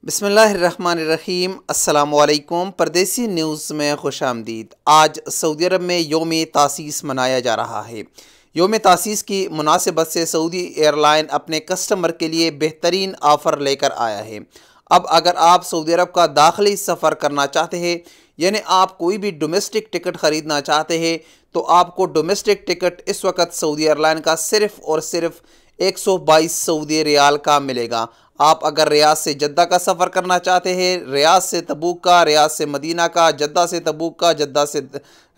बिस्मिल्लाहिर्रहमानिर्रहीम। अस्सलामुअलैकुम। परदेसी न्यूज़ में खुशामदीद। आज सऊदी अरब में यौम तासीस मनाया जा रहा है। यौम तासीस की मुनासिबत से सऊदी एयरलाइन अपने कस्टमर के लिए बेहतरीन ऑफ़र लेकर आया है। अब अगर आप सऊदी अरब का दाखिली सफ़र करना चाहते हैं, यानी आप कोई भी डोमेस्टिक टिकट ख़रीदना चाहते हैं, तो आपको डोमेस्टिक टिकट इस वक्त सऊदी एयरलाइन का सिर्फ़ और सिर्फ 122 सऊदी रियाल का मिलेगा। आप अगर रियाद से जद्दा का सफ़र करना चाहते हैं, रियाद से तबूक का, रियाद से मदीना का, जद्दा से तबूक का, जद्दा से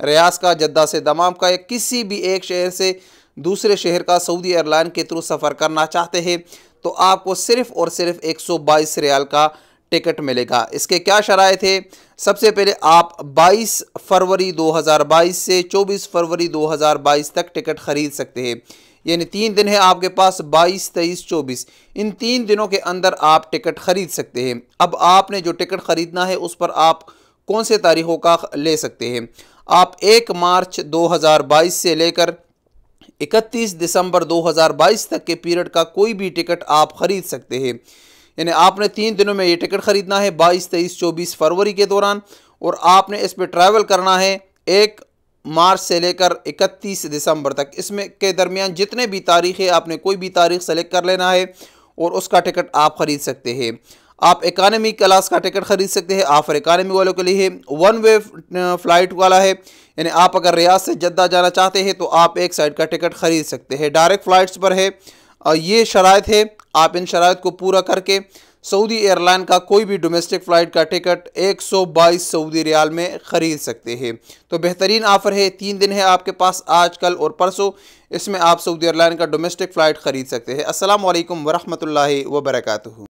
रियाद का, जद्दा से दमाम का, या किसी भी एक शहर से दूसरे शहर का सऊदी एयरलाइन के थ्रू सफ़र करना चाहते हैं, तो आपको सिर्फ़ और सिर्फ 122 रियाल का टिकट मिलेगा। इसके क्या शराइत है? सबसे पहले आप 22 फरवरी 2022 से 24 फरवरी 2022 तक टिकट ख़रीद सकते हैं। यानी 3 दिन है आपके पास, 22, 23, 24। इन 3 दिनों के अंदर आप टिकट ख़रीद सकते हैं। अब आपने जो टिकट ख़रीदना है उस पर आप कौन से तारीख़ों का ले सकते हैं। आप 1 मार्च 2022 से लेकर 31 दिसंबर 2022 तक के पीरियड का कोई भी टिकट आप ख़रीद सकते हैं। यानी आपने 3 दिनों में ये टिकट ख़रीदना है, 22, 23, 24 फरवरी के दौरान, और आपने इस पर ट्रैवल करना है 1 मार्च से लेकर 31 दिसंबर तक। इसमें के दरमियान जितने भी तारीख़ है, आपने कोई भी तारीख़ सेलेक्ट कर लेना है और उसका टिकट आप ख़रीद सकते हैं। आप इकानमी क्लास का टिकट ख़रीद सकते हैं। ऑफ़र इकानमी वालों के लिए है, 1 वे फ़्लाइट वाला है। यानी आप अगर रियाद से जद्दा जाना चाहते हैं तो आप एक साइड का टिकट ख़रीद सकते हैं। डायरेक्ट फ़्लाइट्स पर है, ये शराइत है। आप इन शराइत को पूरा करके सऊदी एयरलाइन का कोई भी डोमेस्टिक फ़्लाइट का टिकट 122 सऊदी रियाल में ख़रीद सकते हैं। तो बेहतरीन ऑफ़र है। 3 दिन है आपके पास, आज, कल और परसों। इसमें आप सऊदी एयरलाइन का डोमेस्टिक फ़्लाइट ख़रीद सकते हैं। अस्सलामु अलैकुम वरहमतुल्लाहि वबरकातुहू।